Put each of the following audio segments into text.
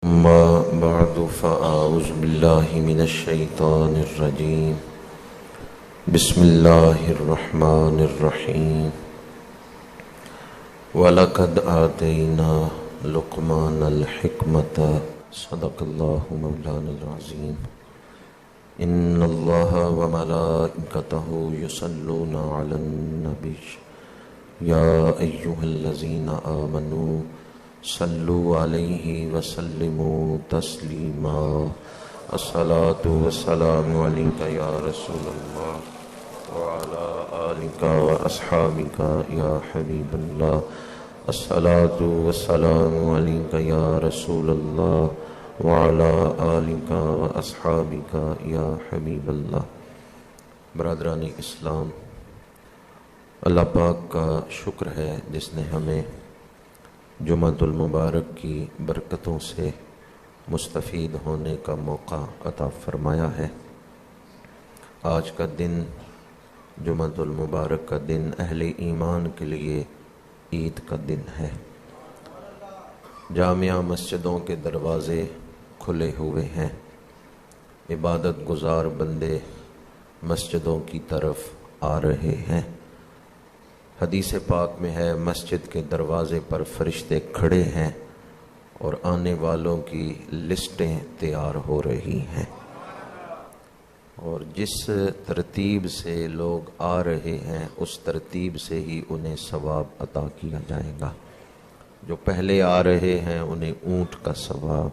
أما بعد فأعوذ بالله من الشيطان الرجيم. بسم الله الرحمن الرحيم. ولقد آتينا لقمان الحكمة صدق الله مولانا العظيم. إن الله وملائكته يصلون على النبي يا أيها الذين آمنوا صلوا عليه وسلموا تسليما. الصلاة والسلام عليك يا رسول الله وعلى آلك وأصحابك يا حبيب الله. الصلاة والسلام عليك يا رسول الله وعلى آلك وأصحابك يا حبيب الله. برادران اسلام، اللہ پاک کا شکر ہے جس نے ہمیں جمعۃ المبارک کی برکتوں سے مستفید ہونے کا موقع عطا فرمایا ہے۔ آج کا دن جمعۃ المبارک کا دن اہل ایمان کے لیے عید کا دن ہے۔ جامعہ مسجدوں کے دروازے کھلے ہوئے ہیں، عبادت گزار بندے مسجدوں کی طرف آ رہے ہیں۔ حدیث پاک میں ہے مسجد کے دروازے پر فرشتے کھڑے ہیں اور آنے والوں کی لسٹیں تیار ہو رہی ہیں، اور جس ترتیب سے لوگ آ رہے ہیں اس ترتیب سے ہی انہیں ثواب عطا کیا جائے گا۔ جو پہلے آ رہے ہیں انہیں اونٹ کا ثواب،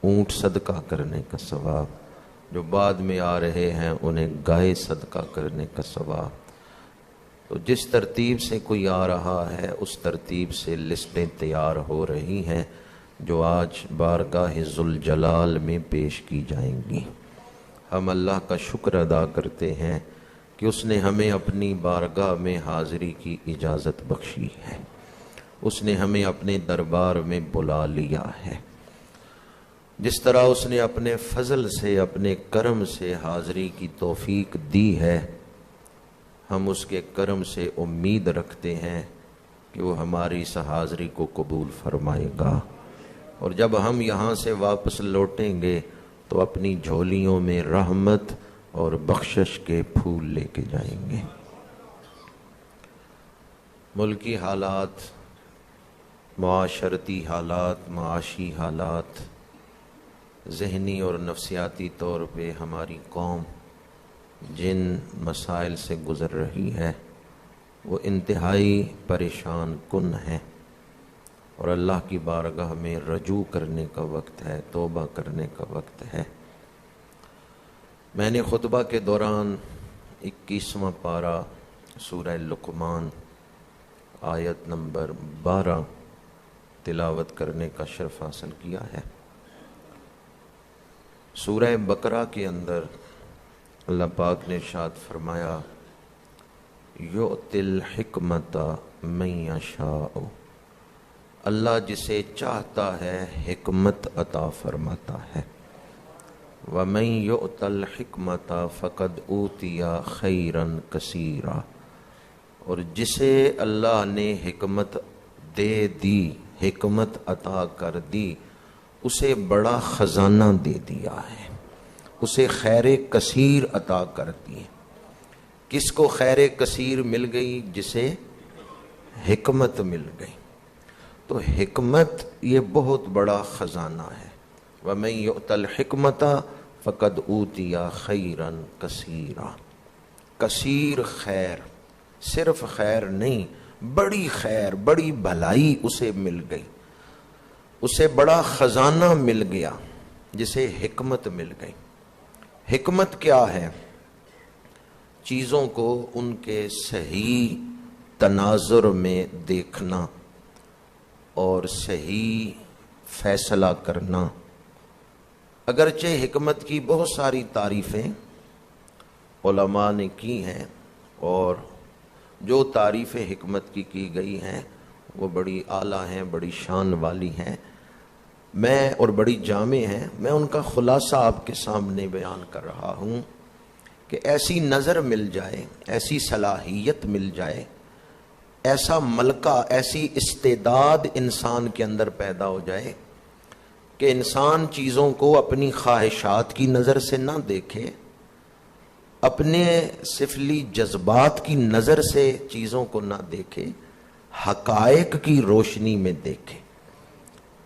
اونٹ صدقہ کرنے کا ثواب، جو بعد میں آ رہے ہیں انہیں گائے صدقہ کرنے کا ثواب۔ تو جس ترتیب سے کوئی آ رہا ہے اس ترتیب سے لسٹیں تیار ہو رہی ہیں جو آج بارگاہ ذوالجلال میں پیش کی جائیں گی۔ ہم اللہ کا شکر ادا کرتے ہیں کہ اس نے ہمیں اپنی بارگاہ میں حاضری کی اجازت بخشی ہے، اس نے ہمیں اپنے دربار میں بلا لیا ہے۔ جس طرح اس نے اپنے فضل سے، اپنے کرم سے حاضری کی توفیق دی ہے، ہم اس کے کرم سے امید رکھتے ہیں کہ وہ ہماری اس حاضری کو قبول فرمائے گا، اور جب ہم یہاں سے واپس لوٹیں گے تو اپنی جھولیوں میں رحمت اور بخشش کے پھول لے کے جائیں گے۔ ملکی حالات، معاشرتی حالات، معاشی حالات، ذہنی اور نفسیاتی طور پہ ہماری قوم جن مسائل سے گزر رہی ہے وہ انتہائی پریشان کن ہیں، اور اللہ کی بارگاہ میں رجوع کرنے کا وقت ہے، توبہ کرنے کا وقت ہے۔ میں نے خطبہ کے دوران 21واں پارہ سورہ لقمان آیت نمبر 12 تلاوت کرنے کا شرف حاصل کیا ہے۔ سورہ بقرہ کے اندر اللہ پاک نے ارشاد فرمایا یؤتی الحکمت من یشاء، اللہ جسے چاہتا ہے حکمت عطا فرماتا ہے۔ ومن یؤت الحکمت فقد اوتی خیرا کثیرا، اور جسے اللہ نے حکمت دے دی، حکمت عطا کر دی، اسے بڑا خزانہ دے دیا ہے، اسے خیر کثیر عطا کر دی۔ کس کو خیر کثیر مل گئی؟ جسے حکمت مل گئی۔ تو حکمت یہ بہت بڑا خزانہ ہے۔ وَمَن يُؤْتَ الْحِكْمَةَ فَقَدْ أُوتِيَ خَيْرًا كَثِيرًا، کثیر خیر، صرف خیر نہیں، بڑی خیر، بڑی بھلائی اسے مل گئی، اسے بڑا خزانہ مل گیا جسے حکمت مل گئی۔ حکمت کیا ہے؟ چیزوں کو ان کے صحیح تناظر میں دیکھنا اور صحیح فیصلہ کرنا۔ اگرچہ حکمت کی بہت ساری تعریفیں علماء نے کی ہیں، اور جو تعریف حکمت کی گئی ہیں وہ بڑی اعلیٰ ہیں، بڑی شان والی ہیں، اور بڑی جامع ہیں۔ میں ان کا خلاصہ آپ کے سامنے بیان کر رہا ہوں کہ ایسی نظر مل جائے، ایسی صلاحیت مل جائے، ایسا ملکہ، ایسی استعداد انسان کے اندر پیدا ہو جائے کہ انسان چیزوں کو اپنی خواہشات کی نظر سے نہ دیکھے، اپنے سفلی جذبات کی نظر سے چیزوں کو نہ دیکھے، حقائق کی روشنی میں دیکھے،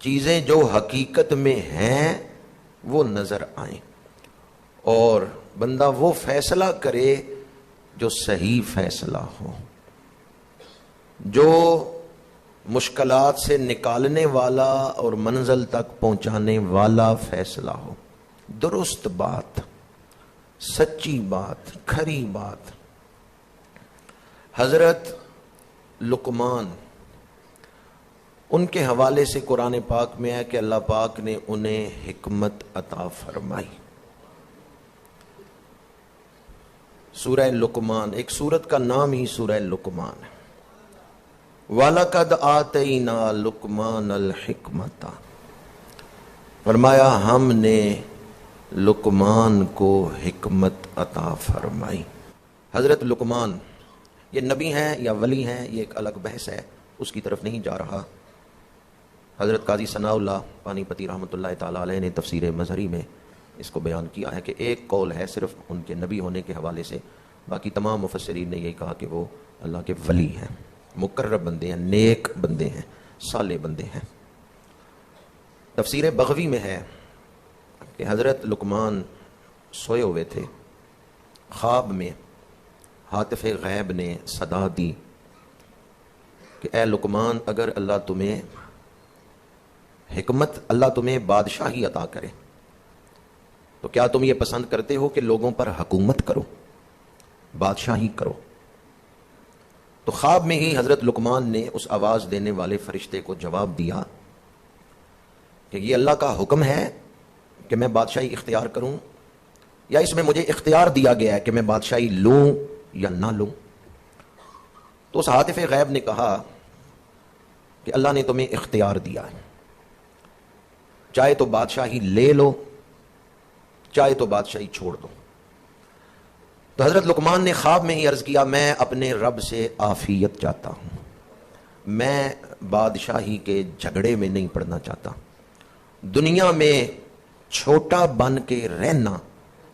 چیزیں جو حقیقت میں ہیں وہ نظر آئیں، اور بندہ وہ فیصلہ کرے جو صحیح فیصلہ ہو، جو مشکلات سے نکالنے والا اور منزل تک پہنچانے والا فیصلہ ہو، درست بات، سچی بات، کھری بات۔ حضرت لقمان، ان کے حوالے سے قرآن پاک میں ہے کہ اللہ پاک نے انہیں حکمت عطا فرمائی۔ سورہ لقمان، ایک سورت کا نام ہی سورہ لقمان ہے۔ وَلَقَدْ آتَيْنَا لُقْمَانَ الْحِكْمَةَ، فرمایا ہم نے لقمان کو حکمت عطا فرمائی۔ حضرت لقمان یہ نبی ہیں یا ولی ہیں، یہ ایک الگ بحث ہے، اس کی طرف نہیں جا رہا۔ حضرت قاضی ثناء اللہ پانی پتی رحمۃ اللہ تعالی علیہ نے تفسیر مظہری میں اس کو بیان کیا ہے کہ ایک قول ہے صرف ان کے نبی ہونے کے حوالے سے، باقی تمام مفسرین نے یہی کہا کہ وہ اللہ کے ولی ہیں، مقرب بندے ہیں، نیک بندے ہیں، صالح بندے ہیں۔ تفسیر بغوی میں ہے کہ حضرت لقمان سوئے ہوئے تھے، خواب میں ہاتف غیب نے صدا دی کہ اے لقمان، اگر اللہ تمہیں حکمت، اللہ تمہیں بادشاہی عطا کرے تو کیا تم یہ پسند کرتے ہو کہ لوگوں پر حکومت کرو، بادشاہی کرو؟ تو خواب میں ہی حضرت لقمان نے اس آواز دینے والے فرشتے کو جواب دیا کہ یہ اللہ کا حکم ہے کہ میں بادشاہی اختیار کروں، یا اس میں مجھے اختیار دیا گیا ہے کہ میں بادشاہی لوں یا نہ لوں؟ تو اس ہاتف غیب نے کہا کہ اللہ نے تمہیں اختیار دیا ہے، چاہے تو بادشاہی لے لو، چاہے تو بادشاہی چھوڑ دو۔ تو حضرت لقمان نے خواب میں ہی عرض کیا، میں اپنے رب سے عافیت چاہتا ہوں، میں بادشاہی کے جھگڑے میں نہیں پڑنا چاہتا، دنیا میں چھوٹا بن کے رہنا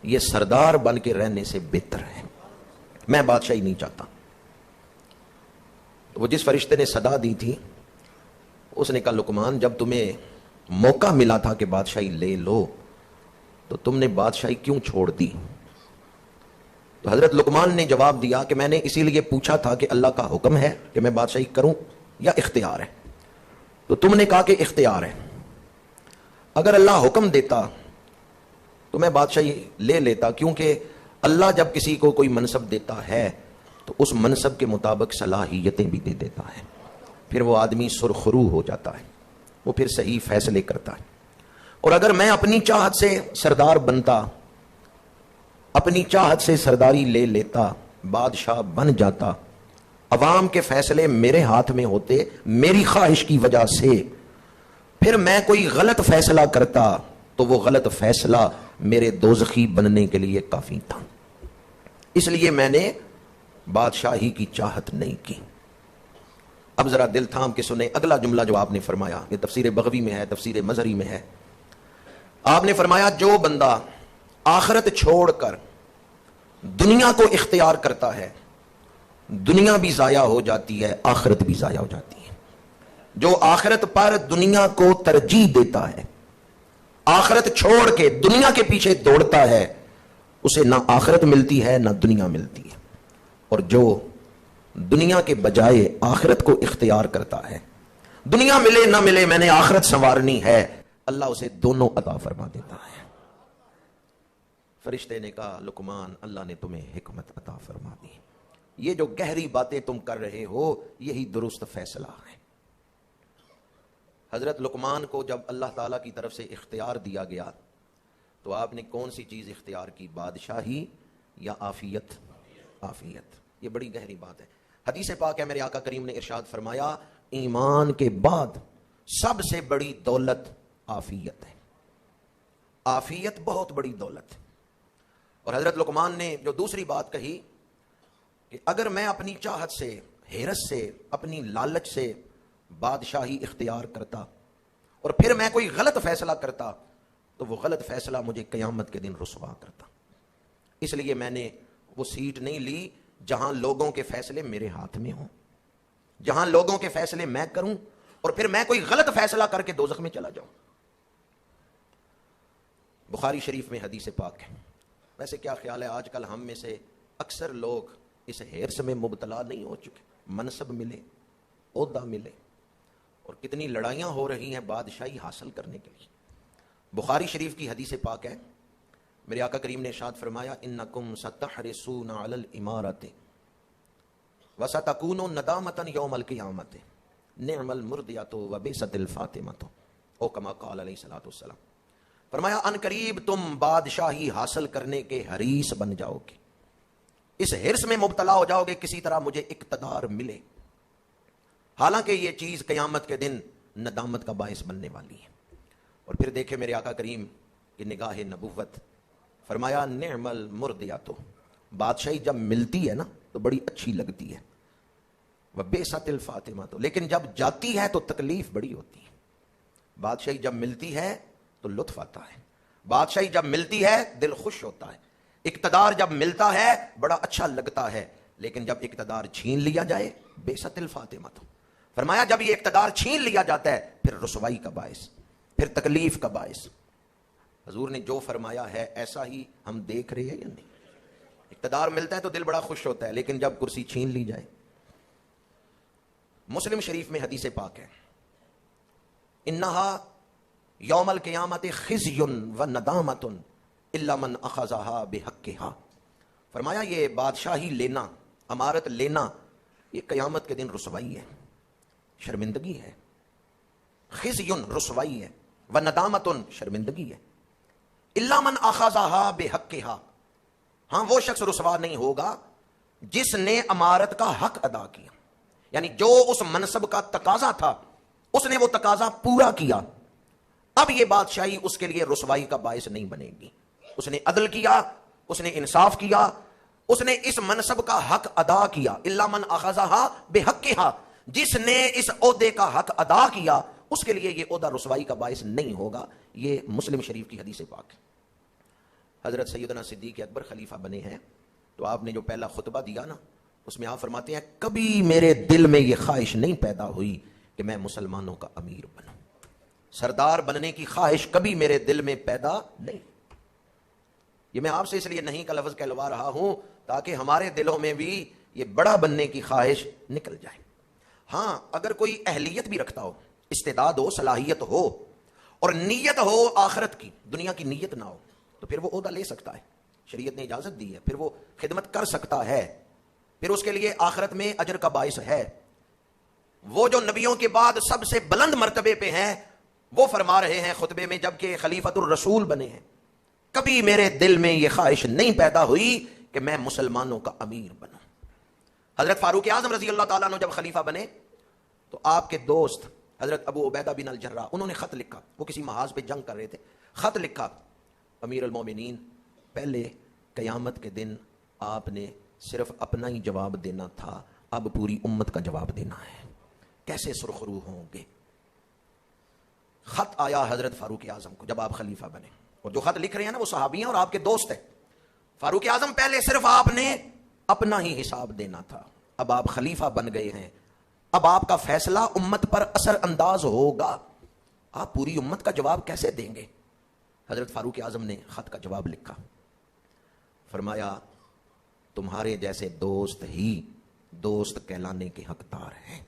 یہ سردار بن کے رہنے سے بہتر ہے، میں بادشاہی نہیں چاہتا۔ تو وہ جس فرشتے نے صدا دی تھی اس نے کہا، لقمان جب تمہیں موقع ملا تھا کہ بادشاہی لے لو تو تم نے بادشاہی کیوں چھوڑ دی؟ تو حضرت لقمان نے جواب دیا کہ میں نے اسی لیے پوچھا تھا کہ اللہ کا حکم ہے کہ میں بادشاہی کروں یا اختیار ہے؟ تو تم نے کہا کہ اختیار ہے، اگر اللہ حکم دیتا تو میں بادشاہی لے لیتا، کیونکہ اللہ جب کسی کو کوئی منصب دیتا ہے تو اس منصب کے مطابق صلاحیتیں بھی دے دیتا ہے، پھر وہ آدمی سرخرو ہو جاتا ہے، وہ پھر صحیح فیصلے کرتا ہے۔ اور اگر میں اپنی چاہت سے سردار بنتا، اپنی چاہت سے سرداری لے لیتا، بادشاہ بن جاتا، عوام کے فیصلے میرے ہاتھ میں ہوتے میری خواہش کی وجہ سے، پھر میں کوئی غلط فیصلہ کرتا تو وہ غلط فیصلہ میرے دوزخی بننے کے لیے کافی تھا، اس لیے میں نے بادشاہی کی چاہت نہیں کی۔ اب ذرا دل تھام کے سنیں اگلا جملہ جو آپ نے فرمایا، یہ تفسیر بغوی میں ہے، تفسیر مظہری میں ہے۔ آپ نے فرمایا جو بندہ آخرت چھوڑ کر دنیا کو اختیار کرتا ہے، دنیا بھی ضائع ہو جاتی ہے، آخرت بھی ضائع ہو جاتی ہے۔ جو آخرت پر دنیا کو ترجیح دیتا ہے، آخرت چھوڑ کے دنیا کے پیچھے دوڑتا ہے، اسے نہ آخرت ملتی ہے نہ دنیا ملتی ہے۔ اور جو دنیا کے بجائے آخرت کو اختیار کرتا ہے، دنیا ملے نہ ملے میں نے آخرت سنوارنی ہے، اللہ اسے دونوں عطا فرما دیتا ہے۔ فرشتے نے کہا، لقمان اللہ نے تمہیں حکمت عطا فرما دی، یہ جو گہری باتیں تم کر رہے ہو یہی درست فیصلہ ہے۔ حضرت لقمان کو جب اللہ تعالیٰ کی طرف سے اختیار دیا گیا تو آپ نے کون سی چیز اختیار کی، بادشاہی یا عافیت؟ عافیت، یہ بڑی گہری بات ہے۔ حدیث پاک ہے، میرے آقا کریم نے ارشاد فرمایا، ایمان کے بعد سب سے بڑی دولت عافیت ہے، عافیت بہت بڑی دولت ہے۔ اور حضرت لقمان نے جو دوسری بات کہی کہ اگر میں اپنی چاہت سے، حیرت سے، اپنی لالچ سے بادشاہی اختیار کرتا اور پھر میں کوئی غلط فیصلہ کرتا تو وہ غلط فیصلہ مجھے قیامت کے دن رسوا کرتا. اس لیے میں نے وہ سیٹ نہیں لی جہاں لوگوں کے فیصلے میرے ہاتھ میں ہوں, جہاں لوگوں کے فیصلے میں کروں اور پھر میں کوئی غلط فیصلہ کر کے دوزخ میں چلا جاؤں. بخاری شریف میں حدیث پاک ہے. ویسے کیا خیال ہے آج کل ہم میں سے اکثر لوگ اس ہرس میں مبتلا نہیں ہو چکے؟ منصب ملے, عہدہ ملے, اور کتنی لڑائیاں ہو رہی ہیں بادشاہی حاصل کرنے کے لیے. بخاری شریف کی حدیث پاک ہے, میرے آقا کریم نے ارشاد فرمایا انکم ستحرسون علی الامارۃ وستکون ندامۃ یوم القیامۃ نعم المرضیۃ وبئست الفاطمۃ او کما قال علیہ الصلوۃ والسلام. فرمایا ان قریب تم بادشاہی حاصل کرنے کے حریص بن جاؤ گے, اس حرص میں مبتلا ہو جاؤ گے کسی طرح مجھے اقتدار ملے, حالانکہ یہ چیز قیامت کے دن ندامت کا باعث بننے والی ہے. اور پھر دیکھے میرے آقا کریم کی نگاہ نبوت, فرمایا نعم المرضیۃ, بادشاہی جب ملتی ہے نا تو بڑی اچھی لگتی ہے, وبئست الفاطمۃ, لیکن جب جاتی ہے تو تکلیف بڑی ہوتی ہے. بادشاہی جب ملتی ہے تو لطف آتا ہے, بادشاہی جب ملتی ہے دل خوش ہوتا ہے, اقتدار جب ملتا ہے بڑا اچھا لگتا ہے, لیکن جب اقتدار چھین لیا جائے بئست الفاطمۃ. فرمایا جب یہ اقتدار چھین لیا جاتا ہے پھر رسوائی کا باعث, پھر تکلیف کا باعث. حضور نے جو فرمایا ہے ایسا ہی ہم دیکھ رہے ہیں یا نہیں؟ اقتدار ملتا ہے تو دل بڑا خوش ہوتا ہے, لیکن جب کرسی چھین لی جائے. مسلم شریف میں حدیث پاک ہے انہا یوم القیامت خزی و ندامت الا من اخذها بحقها. فرمایا یہ بادشاہی لینا, امارت لینا, یہ قیامت کے دن رسوائی ہے, شرمندگی ہے. خزی رسوائی ہے, و ندامت شرمندگی ہے. الا من اخذها بحقها, ہاں وہ شخص رسوا نہیں ہوگا جس نے امارت کا حق ادا کیا, یعنی جو اس منصب کا تقاضا تھا اس نے وہ تقاضا پورا کیا. اب یہ بادشاہی اس کے لیے رسوائی کا باعث نہیں بنے گی. اس نے عدل کیا, اس نے انصاف کیا, اس نے اس منصب کا حق ادا کیا. الا من اخذها بحقها, جس نے اس عہدے کا حق ادا کیا اس کے لیے یہ عہدہ رسوائی کا باعث نہیں ہوگا. یہ مسلم شریف کی حدیث پاک ہے. حضرت سیدنا صدیق اکبر خلیفہ بنے ہیں تو آپ نے جو پہلا خطبہ دیا نا اس میں آپ فرماتے ہیں کبھی میرے دل میں یہ خواہش نہیں پیدا ہوئی کہ میں مسلمانوں کا امیر بنوں, سردار بننے کی خواہش کبھی میرے دل میں پیدا نہیں. یہ میں آپ سے اس لیے نہیں کا لفظ کہلوا رہا ہوں تاکہ ہمارے دلوں میں بھی یہ بڑا بننے کی خواہش نکل جائے. ہاں اگر کوئی اہلیت بھی رکھتا ہو, استعداد ہو, صلاحیت ہو اور نیت ہو آخرت کی, دنیا کی نیت نہ ہو, تو پھر وہ عہدہ لے سکتا ہے, شریعت نے اجازت دی ہے, پھر وہ خدمت کر سکتا ہے, پھر اس کے لیے آخرت میں اجر کا باعث ہے. وہ جو نبیوں کے بعد سب سے بلند مرتبے پہ ہیں وہ فرما رہے ہیں خطبے میں جبکہ خلیفۃ الرسول بنے ہیں, کبھی میرے دل میں یہ خواہش نہیں پیدا ہوئی کہ میں مسلمانوں کا امیر بنوں. حضرت فاروق اعظم رضی اللہ تعالیٰ عنہ جب خلیفہ بنے تو آپ کے دوست حضرت ابو عبیدہ بن الجراح, انہوں نے خط لکھا, وہ کسی محاذ پہ جنگ کر رہے تھے, خط لکھا امیر المومنین پہلے قیامت کے دن آپ نے صرف اپنا ہی جواب دینا تھا, اب پوری امت کا جواب دینا ہے, کیسے سرخرو ہوں گے. خط آیا حضرت فاروق اعظم کو جب آپ خلیفہ بنے, اور جو خط لکھ رہے ہیں نا وہ صحابی ہیں اور آپ کے دوست ہیں. فاروق اعظم پہلے صرف آپ نے اپنا ہی حساب دینا تھا, اب آپ خلیفہ بن گئے ہیں, اب آپ کا فیصلہ امت پر اثر انداز ہوگا, آپ پوری امت کا جواب کیسے دیں گے. حضرت فاروق اعظم نے خط کا جواب لکھا, فرمایا تمہارے جیسے دوست ہی دوست کہلانے کے حقدار ہیں,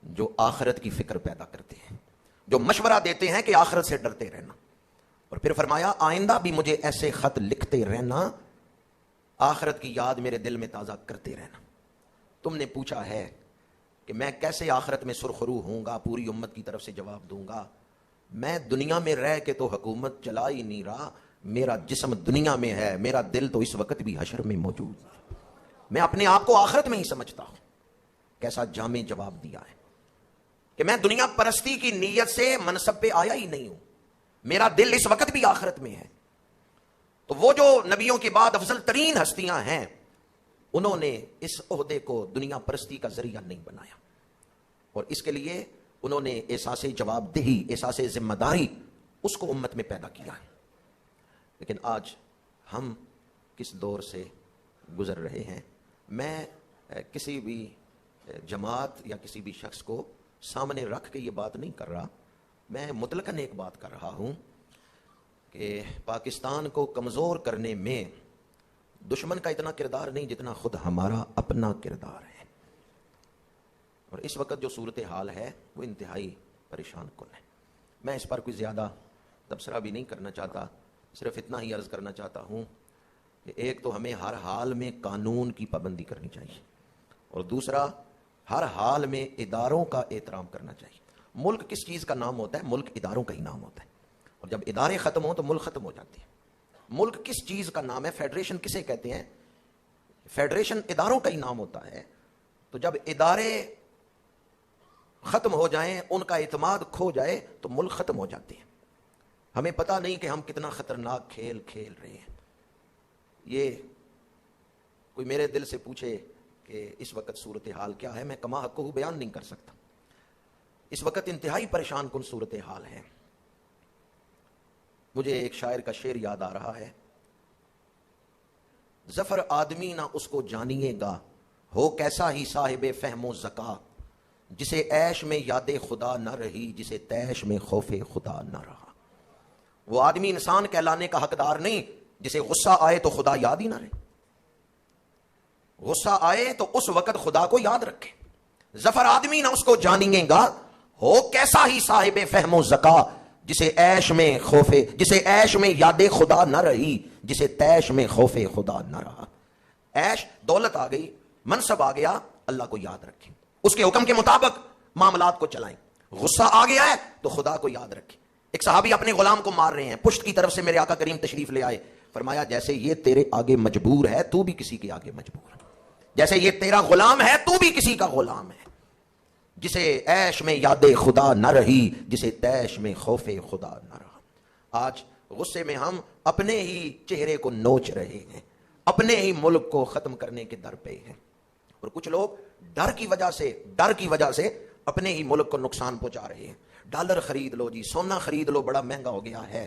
جو آخرت کی فکر پیدا کرتے ہیں, جو مشورہ دیتے ہیں کہ آخرت سے ڈرتے رہنا. اور پھر فرمایا آئندہ بھی مجھے ایسے خط لکھتے رہنا, آخرت کی یاد میرے دل میں تازہ کرتے رہنا. تم نے پوچھا ہے کہ میں کیسے آخرت میں سرخرو ہوں گا, پوری امت کی طرف سے جواب دوں گا. میں دنیا میں رہ کے تو حکومت چلا ہی نہیں رہا, میرا جسم دنیا میں ہے, میرا دل تو اس وقت بھی حشر میں موجود ہے. میں اپنے آپ کو آخرت میں ہی سمجھتا ہوں. کیسا جامع جواب دیا ہے کہ میں دنیا پرستی کی نیت سے منصب پہ آیا ہی نہیں ہوں, میرا دل اس وقت بھی آخرت میں ہے. تو وہ جو نبیوں کے بعد افضل ترین ہستیاں ہیں انہوں نے اس عہدے کو دنیا پرستی کا ذریعہ نہیں بنایا, اور اس کے لیے انہوں نے احساس جواب دہی، احساس ذمہ داری اس کو امت میں پیدا کیا ہے۔ لیکن آج ہم کس دور سے گزر رہے ہیں؟ میں کسی بھی جماعت یا کسی بھی شخص کو سامنے رکھ کے یہ بات نہیں کر رہا، میں مطلقاً ایک بات کر رہا ہوں کہ پاکستان کو کمزور کرنے میں دشمن کا اتنا کردار نہیں جتنا خود ہمارا اپنا کردار ہے۔ اور اس وقت جو صورتحال ہے وہ انتہائی پریشان کن ہے۔ میں اس پر کوئی زیادہ تبصرہ بھی نہیں کرنا چاہتا، صرف اتنا ہی عرض کرنا چاہتا ہوں کہ ایک تو ہمیں ہر حال میں قانون کی پابندی کرنی چاہیے، اور دوسرا ہر حال میں اداروں کا احترام کرنا چاہیے۔ ملک کس چیز کا نام ہوتا ہے؟ ملک اداروں کا ہی نام ہوتا ہے، اور جب ادارے ختم ہوں تو ملک ختم ہو جاتے ہیں۔ ملک کس چیز کا نام ہے؟ فیڈریشن کسے کہتے ہیں؟ فیڈریشن اداروں کا ہی نام ہوتا ہے۔ تو جب ادارے ختم ہو جائیں، ان کا اعتماد کھو جائے تو ملک ختم ہو جاتے ہیں۔ ہمیں پتہ نہیں کہ ہم کتنا خطرناک کھیل کھیل رہے ہیں۔ یہ کوئی میرے دل سے پوچھے کہ اس وقت صورتحال کیا ہے، میں کما حق کو بیان نہیں کر سکتا۔ اس وقت انتہائی پریشان کن صورتحال ہے۔ مجھے ایک شاعر کا شعر یاد آ رہا ہے، ظفر آدمی نہ اس کو جانیے گا، ہو کیسا ہی صاحب فہم و ذکا، جسے عیش میں یاد خدا نہ رہی، جسے تیش میں خوف خدا نہ رہا۔ وہ آدمی انسان کہلانے کا حقدار نہیں جسے غصہ آئے تو خدا یاد ہی نہ رہے۔ غصہ آئے تو اس وقت خدا کو یاد رکھے۔ ظفر آدمی نہ اس کو جانیے گا، ہو کیسا ہی صاحب فہم و ذکا، جسے عیش میں یاد خدا نہ رہی، جسے تیش میں خوف خدا نہ رہا۔ عیش دولت آ گئی، منصب آ گیا، اللہ کو یاد رکھیں، اس کے حکم کے مطابق معاملات کو چلائیں۔ غصہ آ گیا ہے تو خدا کو یاد رکھیں۔ ایک صحابی اپنے غلام کو مار رہے ہیں، پشت کی طرف سے میرے آقا کریم تشریف لے آئے، فرمایا جیسے یہ تیرے آگے مجبور ہے تو بھی کسی کے آگے مجبور ہے، جیسے یہ تیرا غلام ہے تو بھی کسی کا غلام ہے، جسے عیش میں یاد خدا نہ رہی، جسے تیش میں خوف خدا نہ رہا۔ آج غصے میں ہم اپنے ہی چہرے کو نوچ رہے ہیں، اپنے ہی ملک کو ختم کرنے کے در پہ ہیں، اور کچھ لوگ ڈر کی وجہ سے اپنے ہی ملک کو نقصان پہنچا رہے ہیں۔ ڈالر خرید لو جی، سونا خرید لو، بڑا مہنگا ہو گیا ہے۔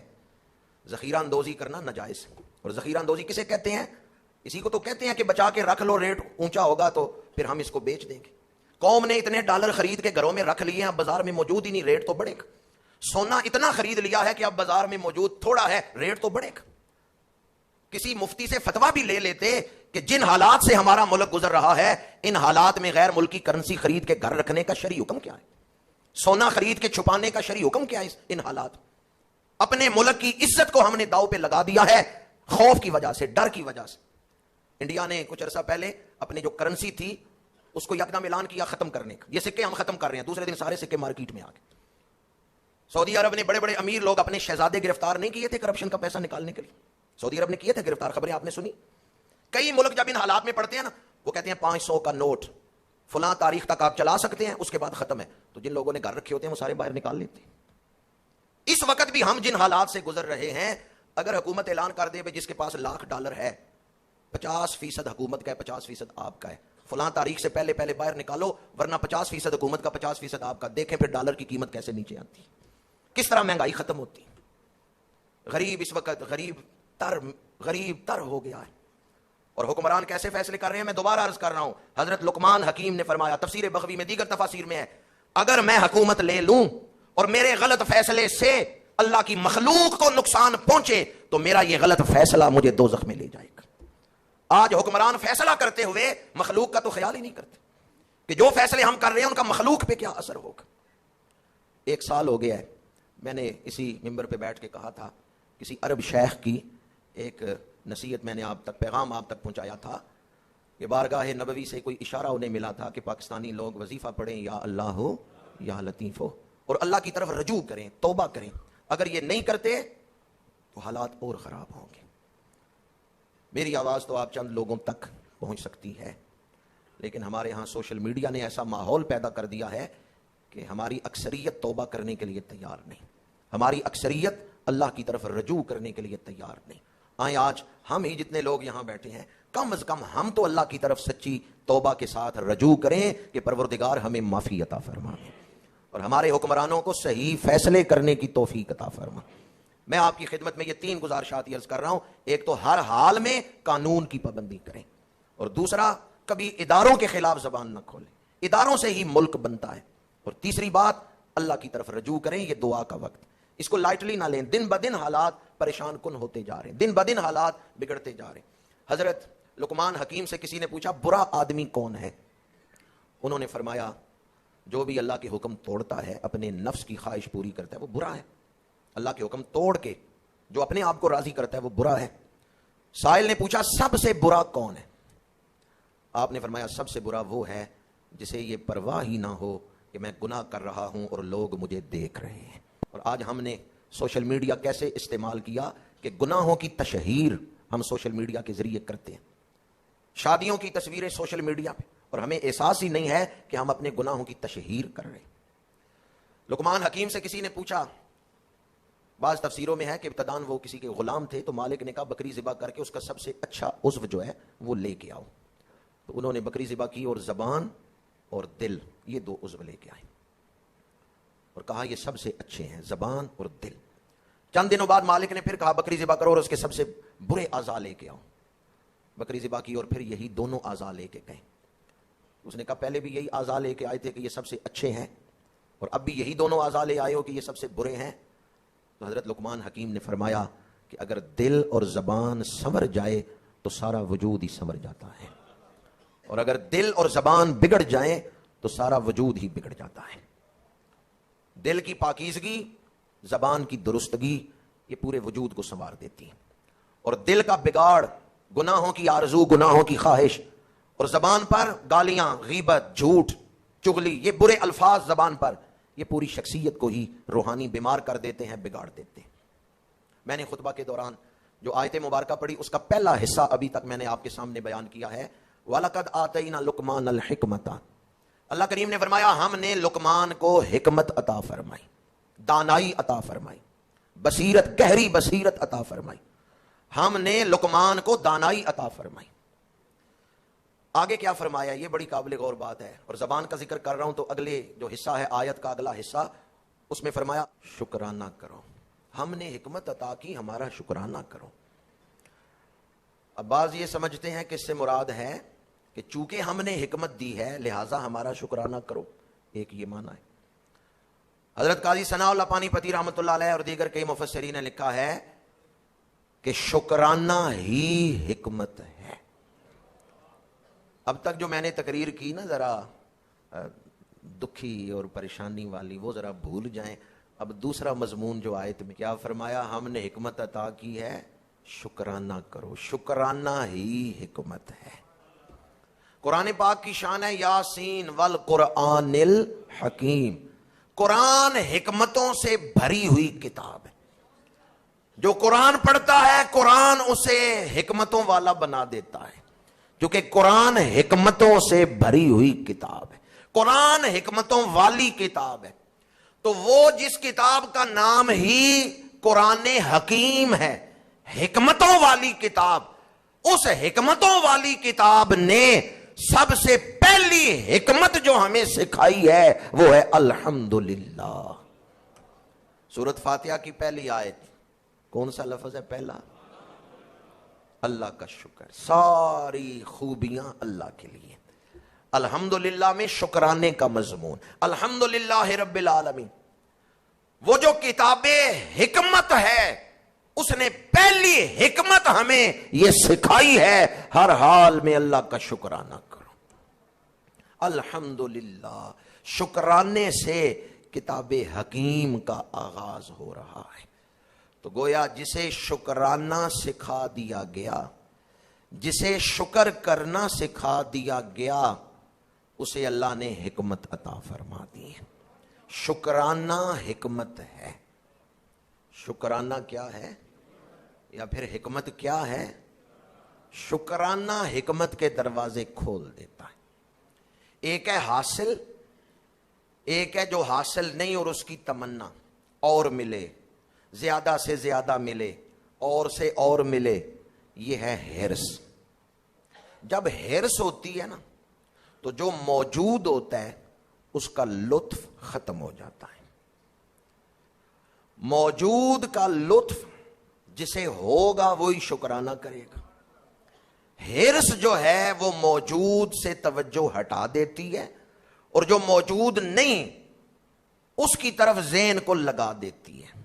ذخیرہ اندوزی کرنا ناجائز ہے، اور ذخیرہ اندوزی کسے کہتے ہیں؟ اسی کو تو کہتے ہیں کہ بچا کے رکھ لو، ریٹ اونچا ہوگا تو پھر ہم اس کو بیچ دیں گے۔ قوم نے اتنے ڈالر خرید کے گھروں میں رکھ لیے ہیں، اب بازار میں موجود ہی نہیں، ریٹ تو بڑھے گا۔ سونا اتنا خرید لیا ہے کہ اب بازار میں موجود تھوڑا ہے، ریٹ تو بڑھے گا۔ کسی مفتی سے فتویٰ بھی لے لیتے کہ جن حالات سے ہمارا ملک گزر رہا ہے، ان حالات میں غیر ملکی کرنسی خرید کے گھر رکھنے کا شرعی حکم کیا ہے؟ سونا خرید کے چھپانے کا شرعی حکم کیا ہے؟ ان حالات اپنے ملک کی عزت کو ہم نے داؤ پہ لگا دیا ہے، خوف کی وجہ سے، ڈر کی وجہ سے۔ انڈیا نے کچھ عرصہ پہلے اپنی جو کرنسی تھی اس کو یکدم اعلان کیا ختم کرنے کا، یہ سکے ہم ختم کر رہے ہیں، دوسرے دن سارے سکے مارکیٹ میں آ گئے۔ سعودی عرب نے بڑے بڑے امیر لوگ اپنے شہزادے گرفتار نہیں کیے تھے کرپشن کا پیسہ نکالنے کے لیے؟ سعودی عرب نے کیے تھے گرفتار، خبریں آپ نے سنی۔ کئی ملک جب ان حالات میں پڑتے ہیں نا، وہ کہتے ہیں 500 کا نوٹ فلاں تاریخ تک آپ چلا سکتے ہیں، اس کے بعد ختم ہے۔ تو جن لوگوں نے گھر رکھے ہوتے ہیں وہ سارے باہر نکال لیتے ہیں۔ اس وقت بھی ہم جن حالات سے گزر رہے ہیں، اگر حکومت اعلان کر دے جس کے پاس $1,00,000 ہے، 50% حکومت کا ہے، 50% آپ کا ہے، فلاں تاریخ سے پہلے باہر نکالو، ورنہ 50% حکومت کا، 50% آپ کا۔ دیکھیں پھر ڈالر کی قیمت کیسے نیچے آتی، کس طرح مہنگائی ختم ہوتی۔ غریب اس وقت غریب تر ہو گیا ہے، اور حکمران کیسے فیصلے کر رہے ہیں؟ میں دوبارہ عرض کر رہا ہوں، حضرت لقمان حکیم نے فرمایا، تفسیر بغوی میں، دیگر تفاسیر میں ہے، اگر میں حکومت لے لوں اور میرے غلط فیصلے سے اللہ کی مخلوق کو نقصان پہنچے تو میرا یہ غلط فیصلہ مجھے دوزخ میں لے جائے گا۔ آج حکمران فیصلہ کرتے ہوئے مخلوق کا تو خیال ہی نہیں کرتے کہ جو فیصلے ہم کر رہے ہیں ان کا مخلوق پہ کیا اثر ہوگا۔ 1 سال ہو گیا ہے، میں نے اسی ممبر پہ بیٹھ کے کہا تھا، کسی عرب شیخ کی ایک نصیحت میں نے پیغام آپ تک پہنچایا تھا کہ بارگاہ نبوی سے کوئی اشارہ انہیں ملا تھا کہ پاکستانی لوگ وظیفہ پڑھیں، یا اللہ ہو یا لطیف ہو، اور اللہ کی طرف رجوع کریں، توبہ کریں۔ اگر یہ نہیں کرتے تو حالات اور خراب ہوں گے۔ میری آواز تو آپ چند لوگوں تک پہنچ سکتی ہے، لیکن ہمارے ہاں سوشل میڈیا نے ایسا ماحول پیدا کر دیا ہے کہ ہماری اکثریت توبہ کرنے کے لیے تیار نہیں، ہماری اکثریت اللہ کی طرف رجوع کرنے کے لیے تیار نہیں۔ آئیں آج ہم ہی جتنے لوگ یہاں بیٹھے ہیں، کم از کم ہم تو اللہ کی طرف سچی توبہ کے ساتھ رجوع کریں کہ پروردگار ہمیں معافی عطا فرمائے۔ اور ہمارے حکمرانوں کو صحیح فیصلے کرنے کی توفیق عطا فرما۔ میں آپ کی خدمت میں یہ 3 گزارشات عرض کر رہا ہوں۔ ایک تو ہر حال میں قانون کی پابندی کریں، اور دوسرا کبھی اداروں کے خلاف زبان نہ کھولیں، اداروں سے ہی ملک بنتا ہے، اور تیسری بات اللہ کی طرف رجوع کریں، یہ دعا کا وقت، اس کو لائٹلی نہ لیں۔ دن بدن حالات پریشان کن ہوتے جا رہے ہیں، دن بدن حالات بگڑتے جا رہے ہیں۔ حضرت لقمان حکیم سے کسی نے پوچھا برا آدمی کون ہے؟ انہوں نے فرمایا جو بھی اللہ کے حکم توڑتا ہے، اپنے نفس کی خواہش پوری کرتا ہے، وہ برا ہے۔ اللہ کے حکم توڑ کے جو اپنے آپ کو راضی کرتا ہے وہ برا ہے۔ سائل نے پوچھا سب سے برا کون ہے؟ آپ نے فرمایا سب سے برا وہ ہے جسے یہ پرواہ ہی نہ ہو کہ میں گناہ کر رہا ہوں اور لوگ مجھے دیکھ رہے ہیں۔ اور آج ہم نے سوشل میڈیا کیسے استعمال کیا کہ گناہوں کی تشہیر ہم سوشل میڈیا کے ذریعے کرتے ہیں، شادیوں کی تصویریں سوشل میڈیا پہ، اور ہمیں احساس ہی نہیں ہے کہ ہم اپنے گناہوں کی تشہیر کر رہے ہیں۔ لقمان حکیم سے کسی نے پوچھا، بعض تفسیروں میں ہے کہ ابتداً وہ کسی کے غلام تھے، تو مالک نے کہا بکری ذبح کر کے اس کا سب سے اچھا عضو جو ہے وہ لے کے آؤ۔ تو انہوں نے بکری ذبح کی اور زبان اور دل، یہ 2 عضو لے کے آئے اور کہا یہ سب سے اچھے ہیں، زبان اور دل۔ چند دنوں بعد مالک نے پھر کہا بکری ذبح کرو اور اس کے سب سے برے اعضاء لے کے آؤ۔ بکری ذبح کی اور پھر یہی دونوں اعضاء لے کے گئے۔ اس نے کہا پہلے بھی یہی اعضاء لے کے آئے تھے کہ یہ سب سے اچھے ہیں، اور اب بھی یہی دونوں اعضاء لے آئے ہو کہ یہ سب سے برے ہیں۔ تو حضرت لقمان حکیم نے فرمایا کہ اگر دل اور زبان سنور جائے تو سارا وجود ہی سنور جاتا ہے، اور اگر دل اور زبان بگڑ جائیں تو سارا وجود ہی بگڑ جاتا ہے۔ دل کی پاکیزگی، زبان کی درستگی، یہ پورے وجود کو سنوار دیتی ہے، اور دل کا بگاڑ، گناہوں کی آرزو، گناہوں کی خواہش، اور زبان پر گالیاں، غیبت، جھوٹ، چغلی، یہ برے الفاظ زبان پر، یہ پوری شخصیت کو ہی روحانی بیمار کر دیتے ہیں، بگاڑ دیتے ہیں۔ میں نے خطبہ کے دوران جو آیت مبارکہ پڑھی اس کا پہلا حصہ ابھی تک میں نے آپ کے سامنے بیان کیا ہے، وَلَقَدْ آتَيْنَا لُقْمَانَ الْحِكْمَةَ۔ اللہ کریم نے فرمایا ہم نے لقمان کو حکمت عطا فرمائی، دانائی عطا فرمائی، بصیرت، گہری بصیرت عطا فرمائی۔ ہم نے لقمان کو دانائی عطا فرمائی۔ آگے کیا فرمایا، یہ بڑی قابل غور بات ہے، اور زبان کا ذکر کر رہا ہوں تو اگلے جو حصہ ہے آیت کا اگلا حصہ، اس میں فرمایا شکرانہ کرو، ہم نے حکمت عطا کی، ہمارا شکرانہ کرو۔ اب بعض یہ سمجھتے ہیں کہ اس سے مراد ہے کہ چونکہ ہم نے حکمت دی ہے لہٰذا ہمارا شکرانہ کرو، ایک یہ معنی ہے۔ حضرت قاضی ثناء اللہ پانی پتی رحمۃ اللہ علیہ اور دیگر کئی مفسرین نے لکھا ہے کہ شکرانہ ہی حکمت ہے۔ اب تک جو میں نے تقریر کی نا ذرا دکھی اور پریشانی والی، وہ ذرا بھول جائیں۔ اب دوسرا مضمون جو آیت میں کیا فرمایا، ہم نے حکمت عطا کی ہے، شکرانہ کرو، شکرانہ ہی حکمت ہے۔ قرآن پاک کی شان ہے یاسین والقرآن الحکیم، قرآن حکمتوں سے بھری ہوئی کتاب ہے۔ جو قرآن پڑھتا ہے قرآن اسے حکمتوں والا بنا دیتا ہے، کیونکہ قرآن حکمتوں سے بھری ہوئی کتاب ہے، قرآن حکمتوں والی کتاب ہے۔ تو وہ جس کتاب کا نام ہی قرآن حکیم ہے، حکمتوں والی کتاب، اس حکمتوں والی کتاب نے سب سے پہلی حکمت جو ہمیں سکھائی ہے وہ ہے الحمدللہ۔ سورۃ فاتحہ کی پہلی آیت کون سا لفظ ہے؟ پہلا، اللہ کا شکر، ساری خوبیاں اللہ کے لیے۔ الحمدللہ میں شکرانے کا مضمون، الحمدللہ رب العالمین۔ وہ جو کتاب حکمت ہے اس نے پہلی حکمت ہمیں یہ سکھائی ہے ہر حال میں اللہ کا شکرانہ کرو۔ الحمدللہ، شکرانے سے کتاب حکیم کا آغاز ہو رہا ہے۔ تو گویا جسے شکرانہ سکھا دیا گیا، جسے شکر کرنا سکھا دیا گیا، اسے اللہ نے حکمت عطا فرما دی ہے۔ شکرانہ حکمت ہے۔ شکرانہ کیا ہے یا پھر حکمت کیا ہے؟ شکرانہ حکمت کے دروازے کھول دیتا ہے۔ ایک ہے حاصل، ایک ہے جو حاصل نہیں اور اس کی تمنا، اور ملے، زیادہ سے زیادہ ملے، اور سے اور ملے، یہ ہے ہرس۔ جب ہرس ہوتی ہے نا تو جو موجود ہوتا ہے اس کا لطف ختم ہو جاتا ہے۔ موجود کا لطف جسے ہوگا وہی شکرانہ کرے گا۔ ہرس جو ہے وہ موجود سے توجہ ہٹا دیتی ہے، اور جو موجود نہیں اس کی طرف ذہن کو لگا دیتی ہے۔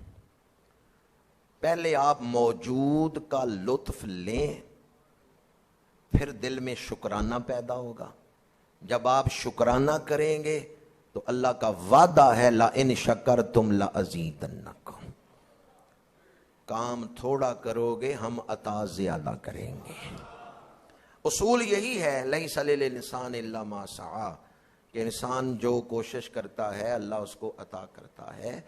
پہلے آپ موجود کا لطف لیں، پھر دل میں شکرانہ پیدا ہوگا۔ جب آپ شکرانہ کریں گے تو اللہ کا وعدہ ہے لَإِن شَكَرْتُمْ لَأَزِيدَنَّكُمْ، کام تھوڑا کرو گے ہم عطا زیادہ کریں گے۔ اصول یہی ہے لَيْسَ لِلْإِنسَانِ إِلَّا مَا سَعَىٰ، کہ انسان جو کوشش کرتا ہے اللہ اس کو عطا کرتا ہے۔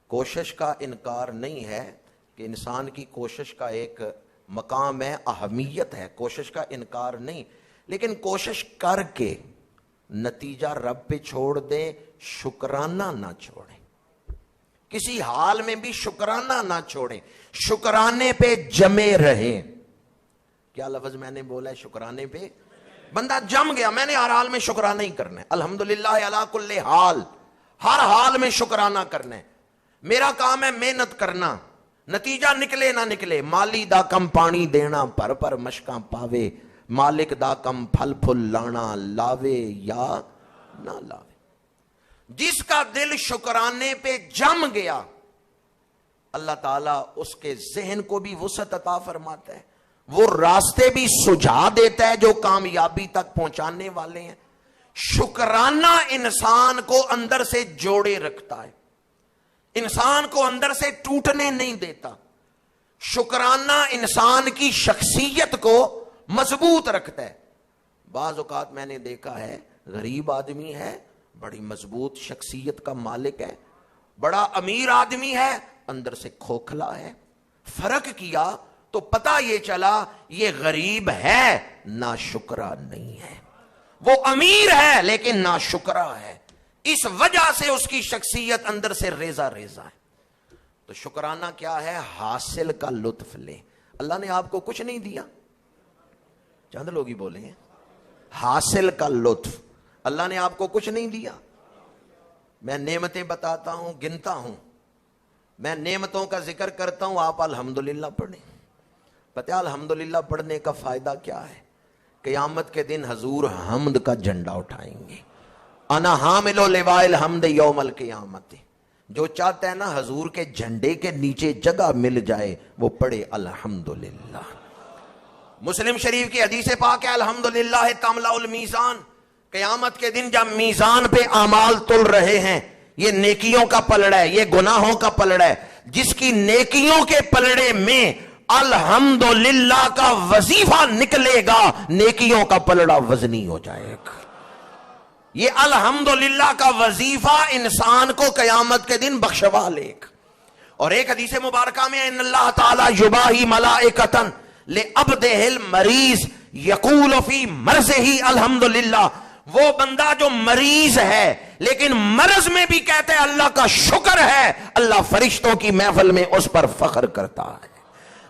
کوشش کا انکار نہیں ہے کہ انسان کی کوشش کا ایک مقام ہے، اہمیت ہے، کوشش کا انکار نہیں، لیکن کوشش کر کے نتیجہ رب پہ چھوڑ دیں، شکرانہ نہ چھوڑیں، کسی حال میں بھی شکرانہ نہ چھوڑیں، شکرانے پہ جمے رہیں۔ کیا لفظ میں نے بولا ہے؟ شکرانے پہ بندہ جم گیا، میں نے ہر حال میں شکرانہ ہی کرنا ہے، الحمدللہ علی کل حال، ہر حال میں شکرانہ کرنا ہے۔ میرا کام ہے محنت کرنا، نتیجہ نکلے نہ نکلے، مالی دا کم پانی دینا پر پر مشکاں پاوے، مالک دا کم پھل پھل لانا لاوے یا نہ لاوے۔ جس کا دل شکرانے پہ جم گیا اللہ تعالیٰ اس کے ذہن کو بھی وسعت عطا فرماتا ہے، وہ راستے بھی سجھا دیتا ہے جو کامیابی تک پہنچانے والے ہیں۔ شکرانہ انسان کو اندر سے جوڑے رکھتا ہے، انسان کو اندر سے ٹوٹنے نہیں دیتا۔ شکرانہ انسان کی شخصیت کو مضبوط رکھتا ہے۔ بعض اوقات میں نے دیکھا ہے غریب آدمی ہے، بڑی مضبوط شخصیت کا مالک ہے، بڑا امیر آدمی ہے، اندر سے کھوکھلا ہے۔ فرق کیا تو پتہ یہ چلا یہ غریب ہے ناشکرا نہیں ہے، وہ امیر ہے لیکن ناشکرا ہے، اس وجہ سے اس کی شخصیت اندر سے ریزہ ریزہ ہے۔ تو شکرانہ کیا ہے؟ حاصل کا لطف لیں۔ اللہ نے آپ کو کچھ نہیں دیا، چند لوگ ہی بولے ہیں حاصل کا لطف۔ اللہ نے آپ کو کچھ نہیں دیا۔ میں نعمتیں بتاتا ہوں، گنتا ہوں، میں نعمتوں کا ذکر کرتا ہوں، آپ الحمدللہ پڑھیں۔ پتہ الحمدللہ پڑھنے کا فائدہ کیا ہے؟ قیامت کے دن حضور حمد کا جھنڈا اٹھائیں گے، انا حامل لواء الحمد یوم القیامت۔ جو چاہتا ہے نا حضور کے جھنڈے کے نیچے جگہ مل جائے وہ پڑھے الحمدللہ۔ مسلم شریف کی حدیث پاک ہے الحمدللہ تملأ المیزان، قیامت کے دن جب میزان پہ اعمال تل رہے ہیں، یہ نیکیوں کا پلڑا ہے، یہ گناہوں کا پلڑا ہے، جس کی نیکیوں کے پلڑے میں الحمدللہ کا وظیفہ نکلے گا نیکیوں کا پلڑا وزنی ہو جائے گا۔ یہ الحمدللہ کا وظیفہ انسان کو قیامت کے دن بخشوا لے گا۔ اور ایک حدیث مبارکہ میں ان اللہ تعالی یباہی ملائکۃ لعبدہ المریض یقول فی مرضہ الحمدللہ، وہ بندہ جو مریض ہے لیکن مرض میں بھی کہتا ہے اللہ کا شکر ہے، اللہ فرشتوں کی محفل میں اس پر فخر کرتا ہے۔